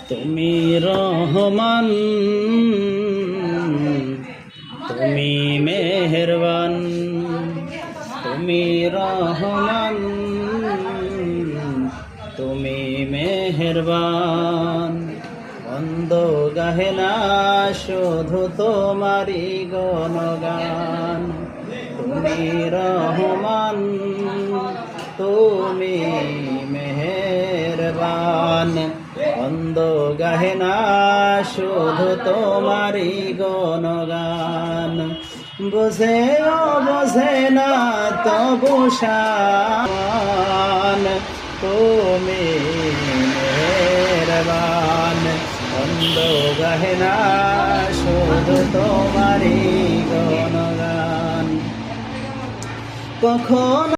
তুমি রহমান, তুমি মেহেরবান, তুমি রহমান, তুমি মেহেরবান। বন্দ গাহে না শুধু তোমারি গণগান। তুমি রহমান, তুমি মেহেরবান। বন্দ গাহে না শুধু তোমারি গণগান। বুঝেও বোঝে না তবু শান, তুমি মেহেরবান। বন্দ গাহে না শুধু তোমারি গণগান। কখন